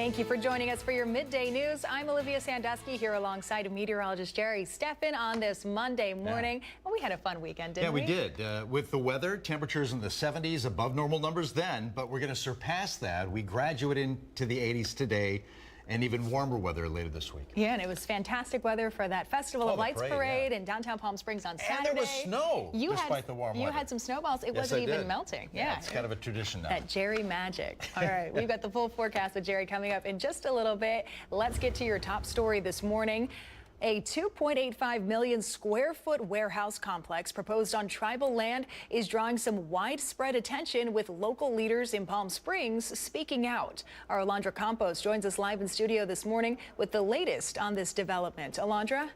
Thank you for joining us for your midday news. I'm Olivia Sandusky here alongside meteorologist Jerry Steffen on this Monday morning. And we had a fun weekend, didn't we? Yeah, we did. With the weather, temperatures in the 70s, above normal numbers then, but we're going to surpass that. We graduate into the 80s today and even warmer weather later this week. Yeah, and it was fantastic weather for that Festival of Lights parade in downtown Palm Springs on Saturday. And there was snow, despite the warm weather. You had some snowballs. It wasn't even melting. Yeah, it's kind of a tradition now. That Jerry magic. All right, we've got the full forecast with Jerry coming up in just a little bit. Let's get to your top story this morning. A 2.85 million square foot warehouse complex proposed on tribal land is drawing some widespread attention, with local leaders in Palm Springs speaking out. Our Alondra Campos joins us live in studio this morning with the latest on this development. Alondra?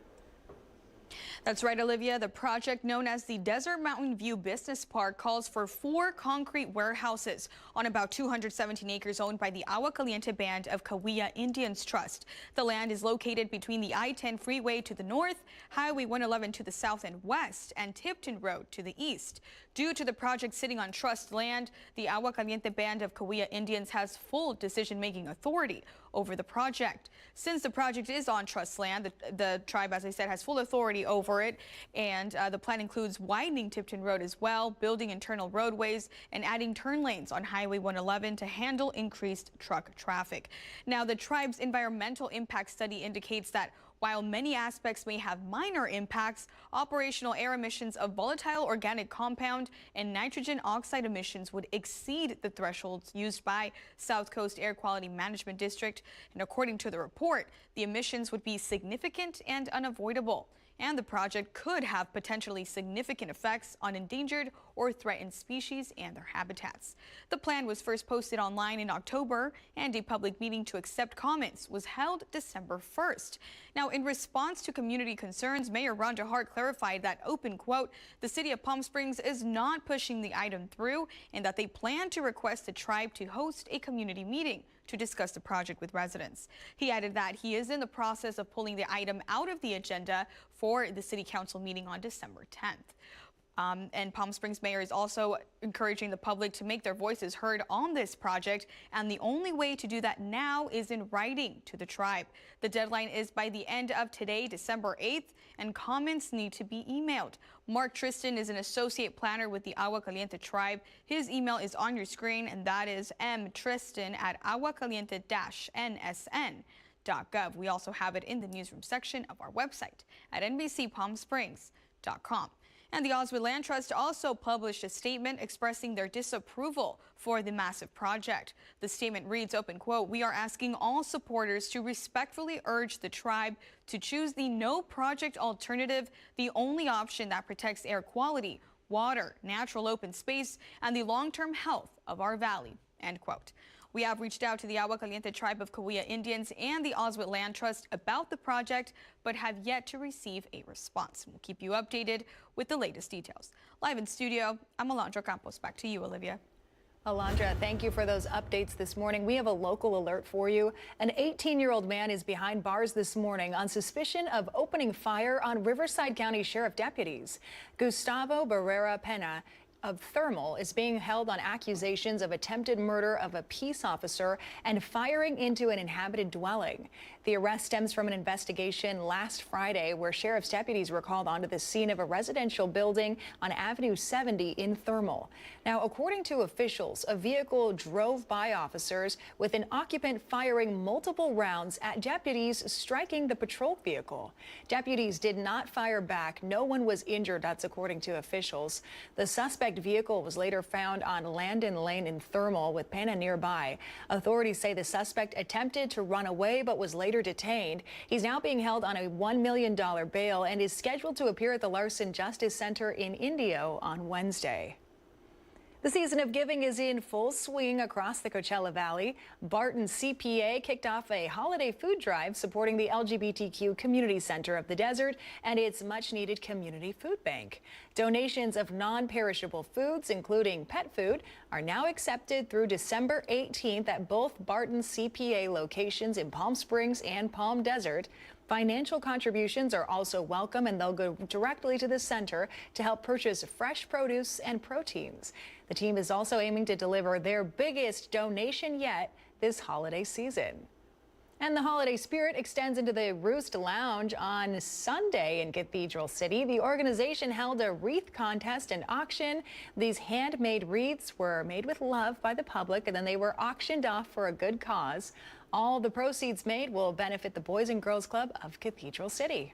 That's right, Olivia. The project, known as the Desert Mountain View Business Park, calls for 4 concrete warehouses on about 217 acres owned by the Agua Caliente Band of Cahuilla Indians Trust. The land is located between the I-10 freeway to the north, Highway 111 to the south and west, and Tipton Road to the east. Due to the project sitting on trust land, the Agua Caliente Band of Cahuilla Indians has full decision-making authority over the project. Since the project is on trust land, the tribe, as I said, has full authority over it, and the plan includes widening Tipton Road as well, building internal roadways, and adding turn lanes on Highway 111 to handle increased truck traffic. Now, the tribe's environmental impact study indicates that while many aspects may have minor impacts, operational air emissions of volatile organic compound and nitrogen oxide emissions would exceed the thresholds used by South Coast Air Quality Management District. And according to the report, the emissions would be significant and unavoidable. And the project could have potentially significant effects on endangered or threatened species and their habitats. The plan was first posted online in October, and a public meeting to accept comments was held December 1st. Now, in response to community concerns, Mayor Rhonda Hart clarified that, open quote, the city of Palm Springs is not pushing the item through, and that they plan to request the tribe to host a community meeting to discuss the project with residents. He added that he is in the process of pulling the item out of the agenda for the city council meeting on December 10th. And Palm Springs mayor is also encouraging the public to make their voices heard on this project, and the only way to do that now is in writing to the tribe. The deadline is by the end of today, December 8th, and comments need to be emailed. Mark Tristan is an associate planner with the Agua Caliente tribe. His email is on your screen, and that is mtristan@aguacaliente-nsn.gov. We also have it in the newsroom section of our website at nbcpalmsprings.com. And the Oswald Land Trust also published a statement expressing their disapproval for the massive project. The statement reads, open quote, "We are asking all supporters to respectfully urge the tribe to choose the no project alternative, the only option that protects air quality, water, natural open space, and the long-term health of our valley," end quote. We have reached out to the Agua Caliente tribe of Cahuilla Indians and the Oswald Land Trust about the project, but have yet to receive a response. We'll keep you updated with the latest details. Live in studio, I'm Alondra Campos. Back to you, Olivia. Alondra, thank you for those updates this morning. We have a local alert for you. An 18-year-old man is behind bars this morning on suspicion of opening fire on Riverside County Sheriff deputies. Gustavo Barrera Pena of Thermal is being held on accusations of attempted murder of a peace officer and firing into an inhabited dwelling. The arrest stems from an investigation last Friday where sheriff's deputies were called onto the scene of a residential building on Avenue 70 in Thermal. Now, according to officials, a vehicle drove by officers with an occupant firing multiple rounds at deputies, striking the patrol vehicle. Deputies did not fire back. No one was injured, that's according to officials. The suspect vehicle was later found on Landon Lane in Thermal with Pana nearby. Authorities say the suspect attempted to run away but was later detained. He's now being held on a $1 million bail and is scheduled to appear at the Larson Justice Center in Indio on Wednesday. The season of giving is in full swing across the Coachella Valley. Barton CPA kicked off a holiday food drive supporting the LGBTQ Community Center of the Desert and its much-needed community food bank. Donations of non-perishable foods, including pet food, are now accepted through December 18th at both Barton CPA locations in Palm Springs and Palm Desert. Financial contributions are also welcome, and they'll go directly to the center to help purchase fresh produce and proteins. The team is also aiming to deliver their biggest donation yet this holiday season. And the holiday spirit extends into the Roost Lounge on Sunday in Cathedral City. The organization held a wreath contest and auction. These handmade wreaths were made with love by the public, and then they were auctioned off for a good cause. All the proceeds made will benefit the Boys and Girls Club of Cathedral City.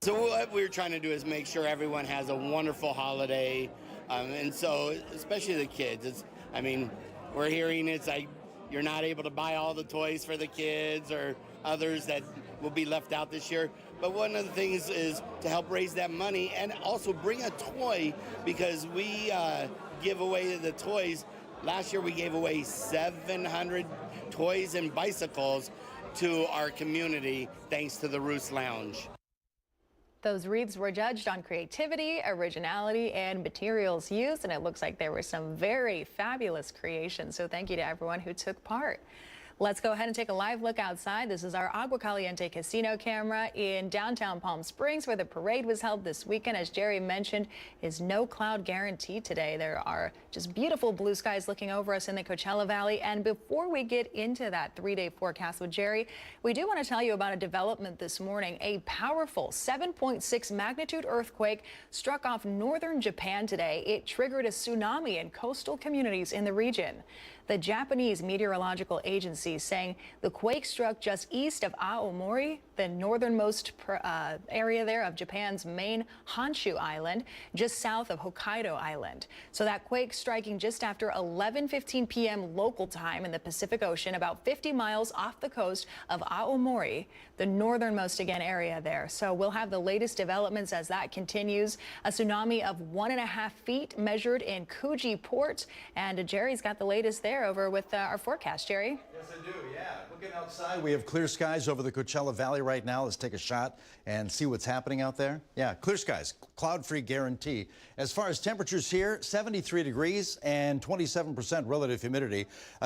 So what we're trying to do is make sure everyone has a wonderful holiday, and so especially the kids. We're hearing it's like you're not able to buy all the toys for the kids or others that will be left out this year. But one of the things is to help raise that money and also bring a toy, because we give away the toys. Last year we gave away 700 toys and bicycles to our community thanks to the Roost Lounge. Those wreaths were judged on creativity, originality, and materials used, and it looks like there were some very fabulous creations. So thank you to everyone who took part. Let's go ahead and take a live look outside. This is our Agua Caliente Casino camera in downtown Palm Springs, where the parade was held this weekend. As Jerry mentioned, is no cloud guarantee today. There are just beautiful blue skies looking over us in the Coachella Valley. And before we get into that 3-day forecast with Jerry, we do want to tell you about a development this morning. A powerful 7.6 magnitude earthquake struck off northern Japan today. It triggered a tsunami in coastal communities in the region. The Japanese Meteorological Agency saying the quake struck just east of Aomori, the northernmost area there of Japan's main Honshu Island, just south of Hokkaido Island. So that quake striking just after 11:15 p.m. local time in the Pacific Ocean, about 50 miles off the coast of Aomori, the northernmost again area there. So we'll have the latest developments as that continues. A tsunami of 1.5 feet measured in Kuji Port, and Jerry's got the latest there over with our forecast. Jerry? Yes, I do, yeah. Looking outside, we have clear skies over the Coachella Valley right now. Let's take a shot and see what's happening out there. Yeah, clear skies, cloud-free guarantee. As far as temperatures here, 73 degrees and 27% relative humidity.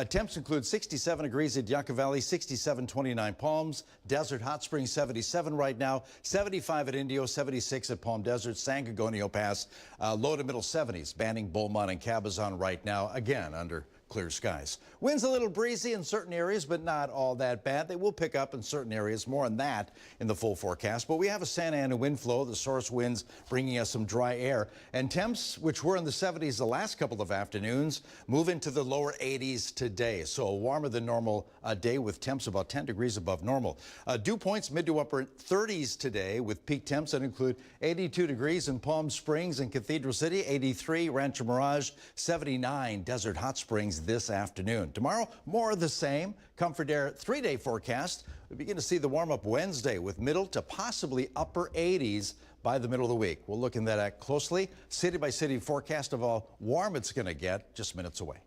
Temps include 67 degrees at Yucca Valley, 67, 29 Palms, Desert Hot Springs 77 right now, 75 at Indio, 76 at Palm Desert, San Gorgonio Pass, low to middle 70s, Banning, Beaumont, and Cabazon right now, again under clear skies. Winds a little breezy in certain areas, but not all that bad. They will pick up in certain areas. More on that in the full forecast. But we have a Santa Ana wind flow, the source winds bringing us some dry air. And temps, which were in the 70s the last couple of afternoons, move into the lower 80s today. So a warmer than normal day with temps about 10 degrees above normal. Dew points mid to upper 30s today with peak temps that include 82 degrees in Palm Springs and Cathedral City, 83 Rancho Mirage, 79 Desert Hot Springs this afternoon. Tomorrow, more of the same. Comfort Air 3-day forecast. We begin to see the warm up Wednesday with middle to possibly upper 80s by the middle of the week. We'll look into that closely. City by city forecast of how warm it's going to get just minutes away.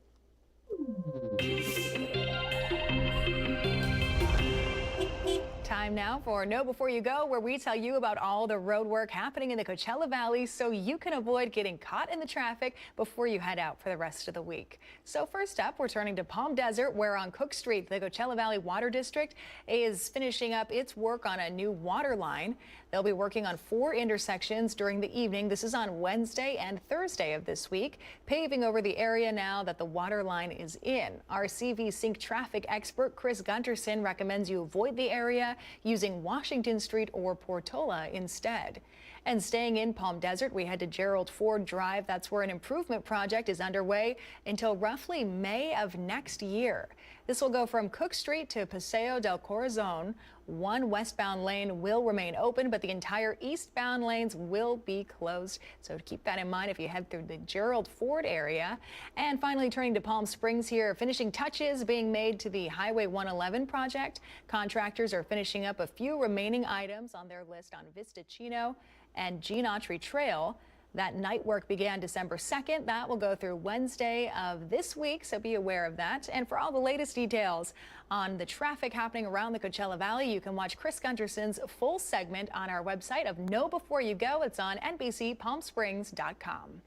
Time now for Know Before You Go, where we tell you about all the road work happening in the Coachella Valley so you can avoid getting caught in the traffic before you head out for the rest of the week. So first up, we're turning to Palm Desert, where on Cook Street, the Coachella Valley Water District is finishing up its work on a new water line. They'll be working on 4 intersections during the evening. This is on Wednesday and Thursday of this week, paving over the area now that the water line is in. Our CV Sync traffic expert, Chris Gunterson, recommends you avoid the area using Washington Street or Portola instead. And staying in Palm Desert, we head to Gerald Ford Drive. That's where an improvement project is underway until roughly May of next year. This will go from Cook Street to Paseo del Corazon. One westbound lane will remain open, but the entire eastbound lanes will be closed. So keep that in mind if you head through the Gerald Ford area. And finally, turning to Palm Springs here, finishing touches being made to the Highway 111 project. Contractors are finishing up a few remaining items on their list on Vista Chino and Gene Autry Trail. That night work began December 2nd. That will go through Wednesday of this week, so be aware of that. And for all the latest details on the traffic happening around the Coachella Valley, you can watch Chris Gunterson's full segment on our website of Know Before You Go. It's on NBCPalmSprings.com.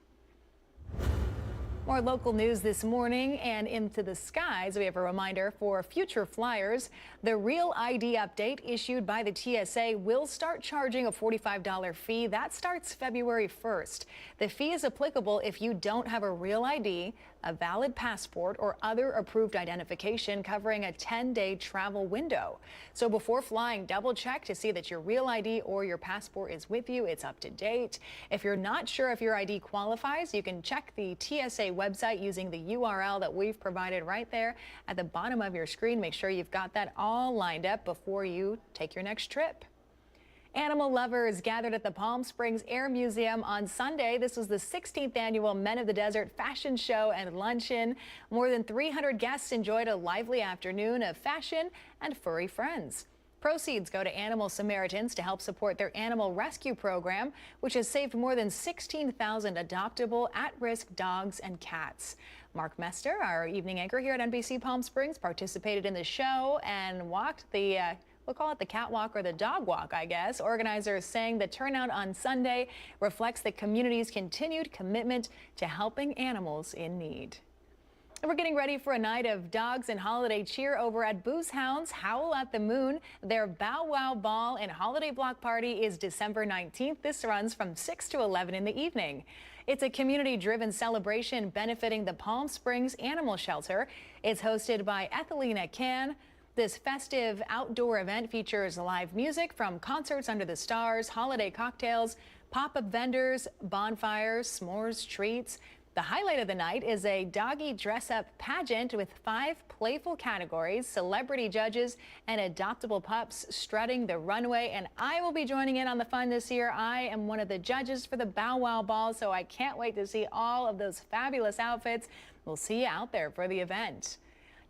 More local news this morning and into the skies. We have a reminder for future flyers. The Real ID update issued by the TSA will start charging a $45 fee. That starts February 1st. The fee is applicable if you don't have a real ID, a valid passport, or other approved identification covering a 10-day travel window. So before flying, double check to see that your real ID or your passport is with you. It's up to date. If you're not sure if your ID qualifies, you can check the TSA website using the URL that we've provided right there at the bottom of your screen. Make sure you've got that all lined up before you take your next trip. Animal lovers gathered at the Palm Springs Air Museum on Sunday. This was the 16th annual Men of the Desert fashion show and luncheon. More than 300 guests enjoyed a lively afternoon of fashion and furry friends. Proceeds go to Animal Samaritans to help support their animal rescue program, which has saved more than 16,000 adoptable at-risk dogs and cats. Mark Mester, our evening anchor here at NBC Palm Springs, participated in the show and walked the we'll call it the catwalk or the dog walk, I guess. Organizers saying the turnout on Sunday reflects the community's continued commitment to helping animals in need. We're getting ready for a night of dogs and holiday cheer over at Booze Hounds Howl at the Moon. Their Bow Wow Ball and Holiday Block Party is December 19th. This runs from 6 to 11 in the evening. It's a community-driven celebration benefiting the Palm Springs Animal Shelter. It's hosted by Ethelina Can. This festive outdoor event features live music from concerts under the stars, holiday cocktails, pop-up vendors, bonfires, s'mores, treats. The highlight of the night is a doggy dress-up pageant with 5 playful categories, celebrity judges, and adoptable pups strutting the runway. And I will be joining in on the fun this year. I am one of the judges for the Bow Wow Ball, so I can't wait to see all of those fabulous outfits. We'll see you out there for the event.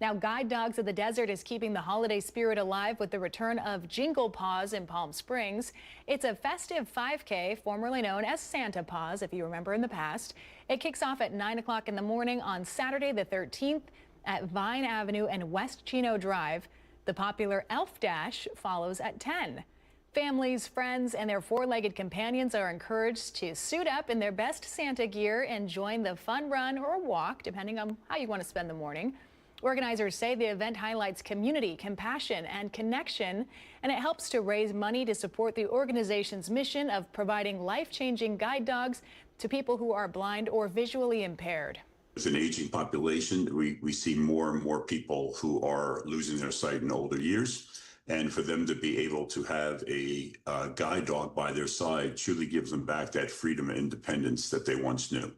Now, Guide Dogs of the Desert is keeping the holiday spirit alive with the return of Jingle Paws in Palm Springs. It's a festive 5K, formerly known as Santa Paws, if you remember in the past. It kicks off at 9 o'clock in the morning on Saturday the 13th at Vine Avenue and West Chino Drive. The popular Elf Dash follows at 10. Families, friends, and their four-legged companions are encouraged to suit up in their best Santa gear and join the fun run or walk, depending on how you want to spend the morning. Organizers say the event highlights community, compassion, and connection, and it helps to raise money to support the organization's mission of providing life-changing guide dogs to people who are blind or visually impaired. With an aging population, we see more and more people who are losing their sight in older years. And for them to be able to have a guide dog by their side truly gives them back that freedom and independence that they once knew.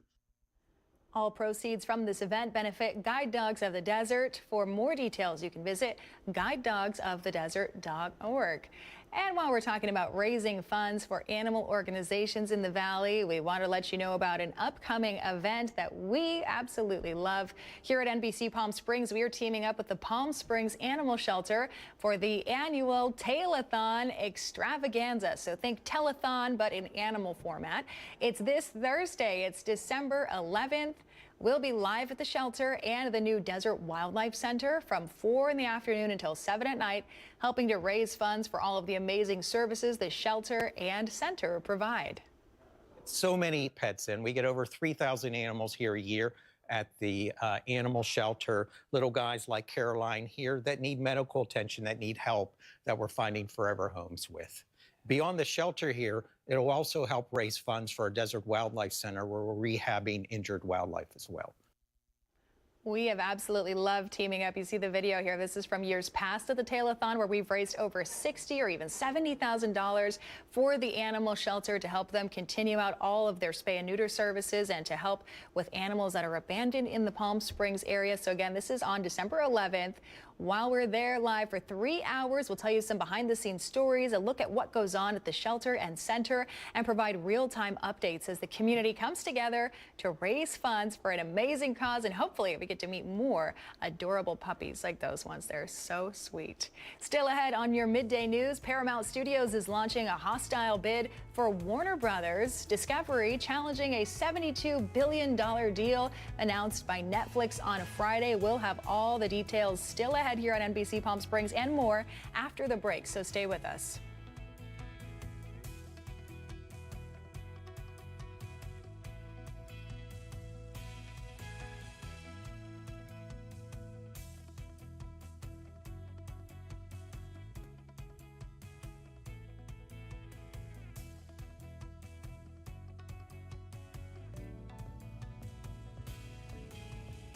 All proceeds from this event benefit Guide Dogs of the Desert. For more details, you can visit guidedogsofthedesert.org. And while we're talking about raising funds for animal organizations in the Valley, we want to let you know about an upcoming event that we absolutely love. Here at NBC Palm Springs, we are teaming up with the Palm Springs Animal Shelter for the annual Tail-a-thon extravaganza. So think telethon, but in animal format. It's this Thursday. It's December 11th. We'll be live at the shelter and the new Desert Wildlife Center from 4 in the afternoon until 7 at night, helping to raise funds for all of the amazing services the shelter and center provide. So many pets in. We get over 3,000 animals here a year at the animal shelter. Little guys like Caroline here that need medical attention, that need help, that we're finding forever homes with. Beyond the shelter here, it'll also help raise funds for a Desert Wildlife Center where we're rehabbing injured wildlife as well. We have absolutely loved teaming up. You see the video here. This is from years past at the Tail-a-thon, where we've raised over $60,000 or even $70,000 for the animal shelter to help them continue out all of their spay and neuter services and to help with animals that are abandoned in the Palm Springs area. So again, this is on December 11th. While we're there live for 3 hours, we'll tell you some behind-the-scenes stories, a look at what goes on at the shelter and center, and provide real-time updates as the community comes together to raise funds for an amazing cause. And hopefully we get to meet more adorable puppies like those ones. They're so sweet. Still ahead on your midday news, Paramount Studios is launching a hostile bid for Warner Brothers. Discovery challenging a $72 billion deal announced by Netflix on Friday. We'll have all the details still ahead here on NBC Palm Springs and more after the break, so stay with us.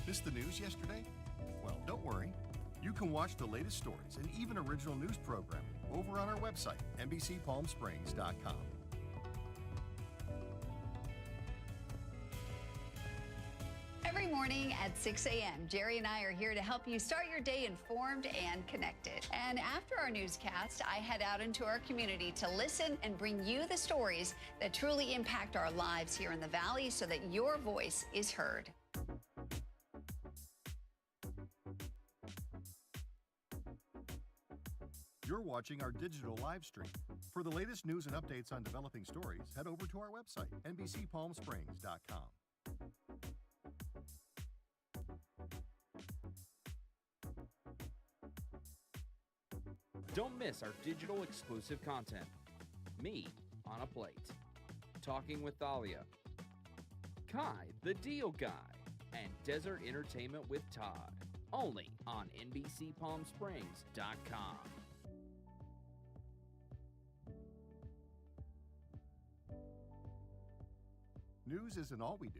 Missed the news yesterday? Well, don't worry. You can watch the latest stories and even original news programming over on our website, NBCPalmSprings.com. Every morning at 6 a.m., Jerry and I are here to help you start your day informed and connected. And after our newscast, I head out into our community to listen and bring you the stories that truly impact our lives here in the Valley so that your voice is heard. You're watching our digital live stream. For the latest news and updates on developing stories, head over to our website, NBCPalmSprings.com. Don't miss our digital exclusive content. Me on a Plate, Talking with Thalia, Kai the Deal Guy, and Desert Entertainment with Todd. Only on NBCPalmSprings.com. News isn't all we do.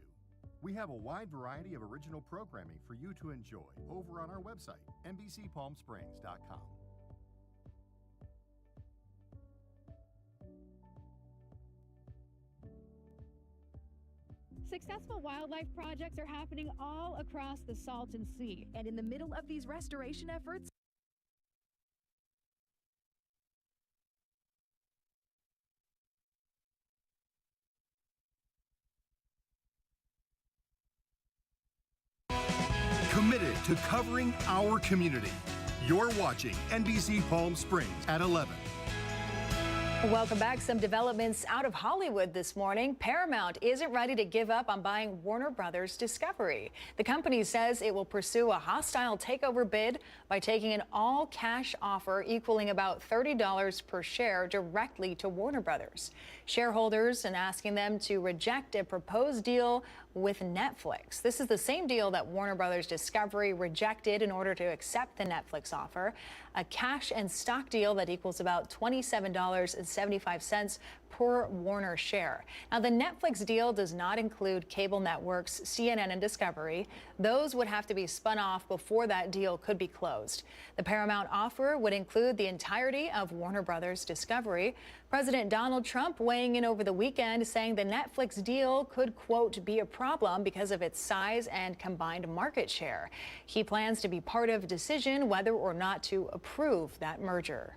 We have a wide variety of original programming for you to enjoy over on our website, NBCPalmSprings.com. Successful wildlife projects are happening all across the Salton Sea. And in the middle of these restoration efforts, Committed to covering our community. You're watching NBC Palm Springs at 11. welcome back. Some developments out of Hollywood this morning. Paramount isn't ready to give up on buying Warner Brothers Discovery. The company says it will pursue a hostile takeover bid by taking an all-cash offer equaling about $30 per share directly to Warner Brothers shareholders and asking them to reject a proposed deal with Netflix. This is the same deal that Warner Brothers Discovery rejected in order to accept the Netflix offer, a cash and stock deal that equals about $27.75 per Warner share. Now, the Netflix deal does not include cable networks CNN and Discovery. Those would have to be spun off before that deal could be closed. The Paramount offer would include the entirety of Warner Brothers Discovery. President Donald Trump weighing in over the weekend, saying the Netflix deal could, quote, be a problem because of its size and combined market share. He plans to be part of a decision whether or not to approve that merger.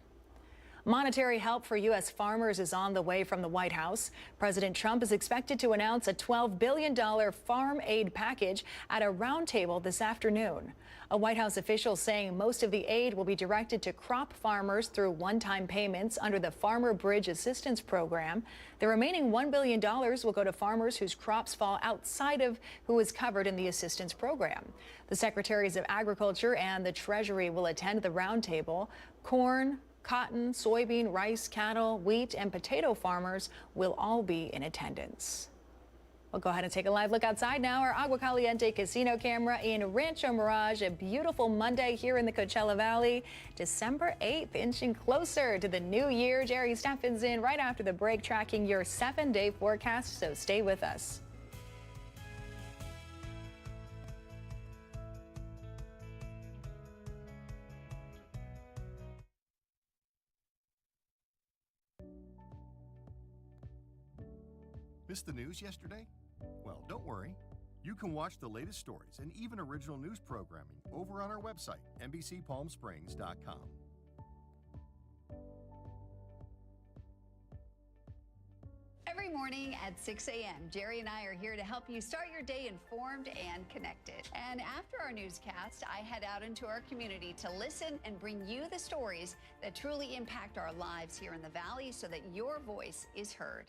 Monetary help for U.S. farmers is on the way from the White House. President Trump is expected to announce a $12 billion farm aid package at a roundtable this afternoon. A White House official saying most of the aid will be directed to crop farmers through one-time payments under the Farmer Bridge Assistance Program. The remaining $1 billion will go to farmers whose crops fall outside of who is covered in the assistance program. The Secretaries of Agriculture and the Treasury will attend the roundtable. Corn, cotton, soybean, rice, cattle, wheat, and potato farmers will all be in attendance. We'll go ahead and take a live look outside now. Our Agua Caliente casino camera in Rancho Mirage. A beautiful Monday here in the Coachella Valley. December 8th, inching closer to the new year. Jerry Steffen's in right after the break, tracking your 7-day forecast, so stay with us. Missed the news yesterday? Well, don't worry. You can watch the latest stories and even original news programming over on our website, NBCPalmSprings.com. Every morning at 6 a.m., Jerry and I are here to help you start your day informed and connected. And after our newscast, I head out into our community to listen and bring you the stories that truly impact our lives here in the Valley so that your voice is heard.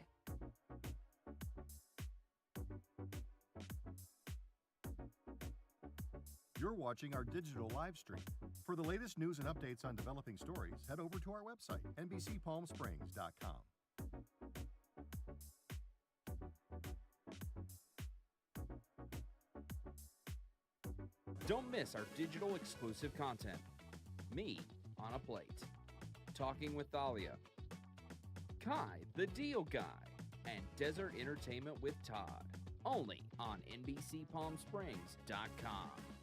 You're watching our digital live stream. For the latest news and updates on developing stories, head over to our website, NBCPalmSprings.com. Don't miss our digital exclusive content. Me on a Plate, Talking with Thalia, Kai the Deal Guy, and Desert Entertainment with Todd. Only on NBCPalmSprings.com.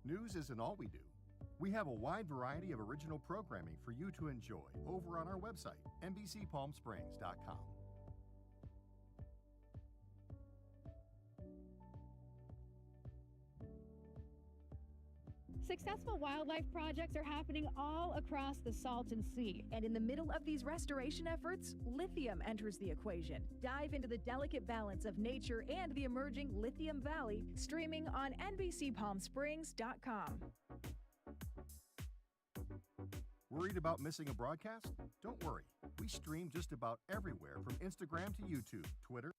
News isn't all we do. We have a wide variety of original programming for you to enjoy over on our website, NBCPalmSprings.com. Successful wildlife projects are happening all across the Salton Sea. And in the middle of these restoration efforts, lithium enters the equation. Dive into the delicate balance of nature and the emerging Lithium Valley, streaming on NBCPalmSprings.com. Worried about missing a broadcast? Don't worry. We stream just about everywhere from Instagram to YouTube, Twitter.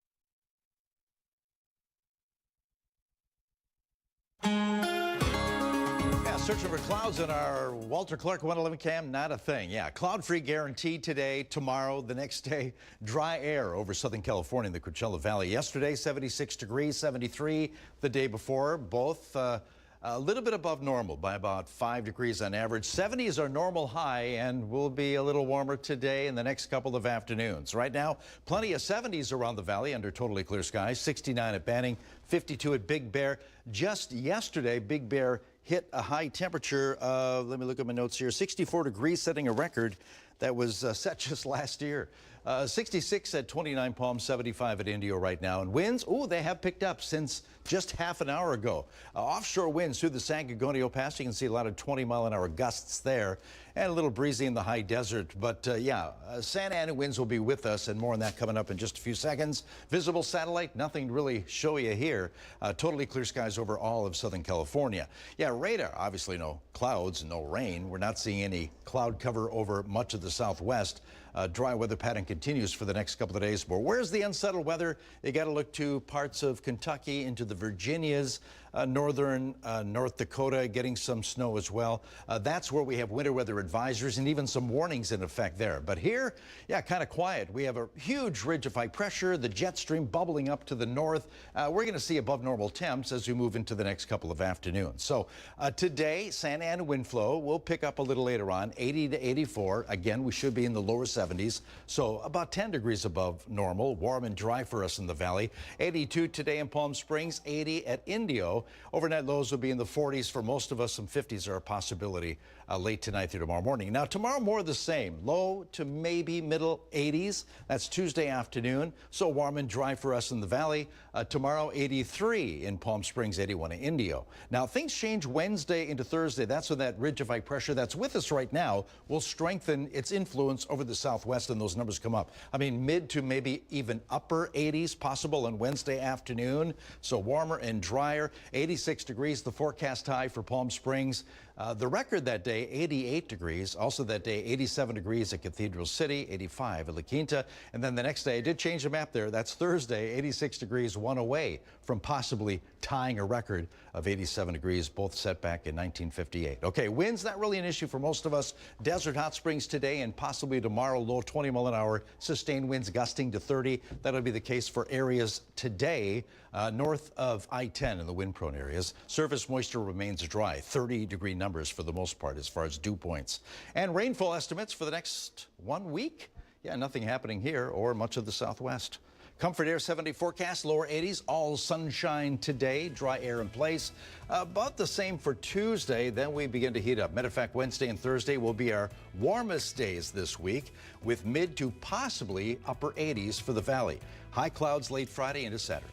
Searching for clouds in our Walter Clark 111 cam, not a thing. Yeah, cloud-free guarantee today, tomorrow, the next day, dry air over Southern California in the Coachella Valley. Yesterday, 76 degrees, 73 the day before, both a little bit above normal by about 5 degrees on average. 70 is our normal high, and we'll be a little warmer today and the next couple of afternoons. Right now, plenty of 70s around the valley under totally clear skies. 69 at Banning, 52 at Big Bear. Just yesterday, Big Bear hit a high temperature of, let me look at my notes here, 64 degrees, setting a record that was set just last year. 66 at 29 Palm, 75 at Indio right now. And winds, they have picked up since just half an hour ago. Offshore winds through the San Gorgonio Pass. You can see a lot of 20-mile-an-hour gusts there and a little breezy in the high desert. But Santa Ana winds will be with us, and more on that coming up in just a few seconds. Visible satellite, nothing to really show you here. Totally clear skies over all of Southern California. Yeah, radar, obviously no clouds, no rain. We're not seeing any cloud cover over much of the southwest. Dry weather pattern continues for the next couple of days. But where's the unsettled weather? You got to look to parts of Kentucky, into the Virginias, northern North Dakota, getting some snow as well. That's where we have winter weather advisories and even some warnings in effect there. But here, yeah, kind of quiet. We have a huge ridge of high pressure, the jet stream bubbling up to the north. We're going to see above normal temps as we move into the next couple of afternoons. So today, Santa Ana wind flow will pick up a little later on, 80 to 84. Again, we should be in the lower 70s, so about 10 degrees above normal. Warm and dry for us in the valley. 82 today in Palm Springs, 80 at Indio. Overnight lows will be in the 40s for most of us. Some 50s are a possibility late tonight through tomorrow morning. Now, tomorrow more of the same. Low to maybe middle 80s. That's Tuesday afternoon. So warm and dry for us in the valley. Tomorrow, 83 in Palm Springs, 81 in Indio. Now, things change Wednesday into Thursday. That's when that ridge of high pressure that's with us right now will strengthen its influence over the southwest, and those numbers come up. I mean, mid to maybe even upper 80s possible on Wednesday afternoon. So warmer and drier. 86 degrees, the forecast high for Palm Springs. The record that day, 88 degrees. Also that day, 87 degrees at Cathedral City, 85 at La Quinta. And then the next day, I did change the map there. That's Thursday, 86 degrees, one away from possibly tying a record of 87 degrees, both set back in 1958. Okay, winds not really an issue for most of us. Desert hot springs today and possibly tomorrow, low 20 mile an hour. Sustained winds gusting to 30. That'll be the case for areas today north of I-10 in the wind-prone areas. Surface moisture remains dry, 30-degree numbers for the most part as far as dew points. And rainfall estimates for the next 1 week. Yeah, nothing happening here or much of the southwest. Comfort Air 70 forecast, lower 80s, all sunshine today, dry air in place. About the same for Tuesday, then we begin to heat up. Matter of fact, Wednesday and Thursday will be our warmest days this week, with mid to possibly upper 80s for the valley. High clouds late Friday into Saturday.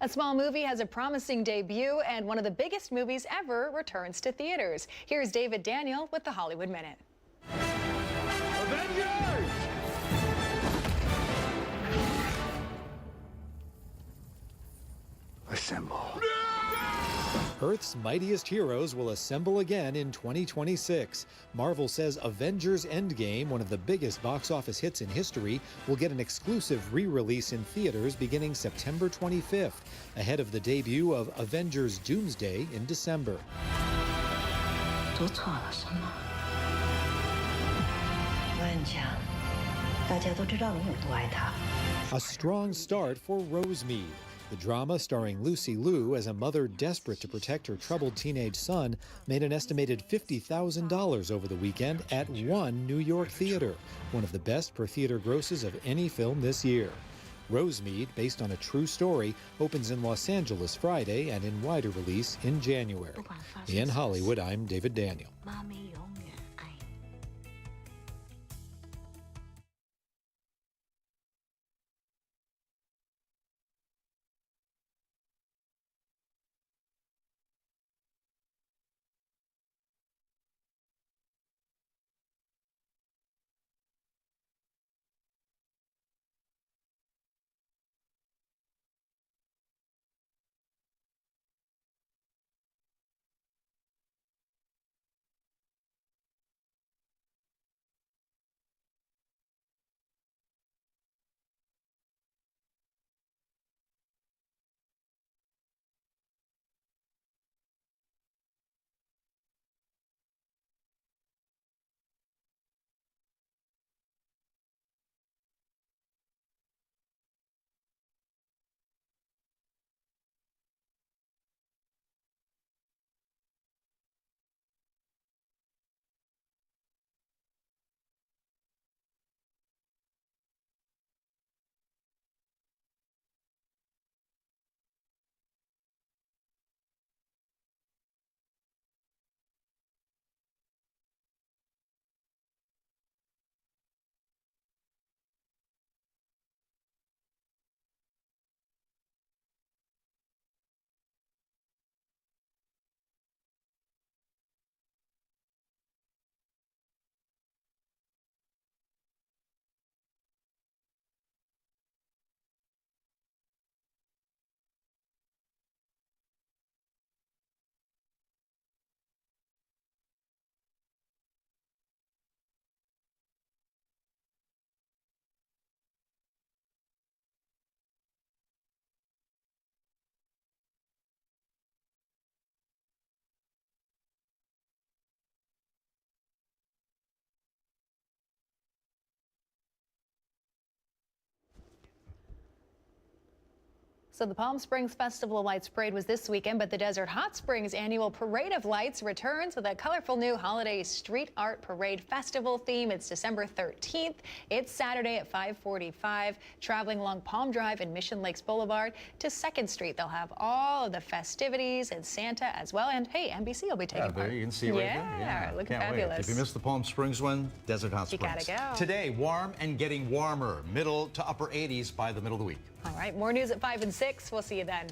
A small movie has a promising debut, and one of the biggest movies ever returns to theaters. Here's David Daniel with the Hollywood Minute. Avengers! Assemble. Earth's mightiest heroes will assemble again in 2026. Marvel says Avengers Endgame, one of the biggest box office hits in history, will get an exclusive re-release in theaters beginning September 25th, ahead of the debut of Avengers Doomsday in December. A strong start for Rosemead. The drama, starring Lucy Liu as a mother desperate to protect her troubled teenage son, made an estimated $50,000 over the weekend at one New York theater, one of the best per theater grosses of any film this year. Rosemead, based on a true story, opens in Los Angeles Friday and in wider release in January. In Hollywood, I'm David Daniel. So the Palm Springs Festival of Lights Parade was this weekend, but the Desert Hot Springs annual Parade of Lights returns with a colorful new holiday street art parade festival theme. It's December 13th. It's Saturday at 5:45, traveling along Palm Drive and Mission Lakes Boulevard to 2nd Street. They'll have all of the festivities and Santa as well. And hey, NBC will be taking part. There you can see it right there. Yeah, looking Can't fabulous. wait. If you missed the Palm Springs one, Desert Hot You Springs. gotta go. Today, warm and getting warmer, middle to upper 80s by the middle of the week. All right, more news at 5 and 6. We'll see you then.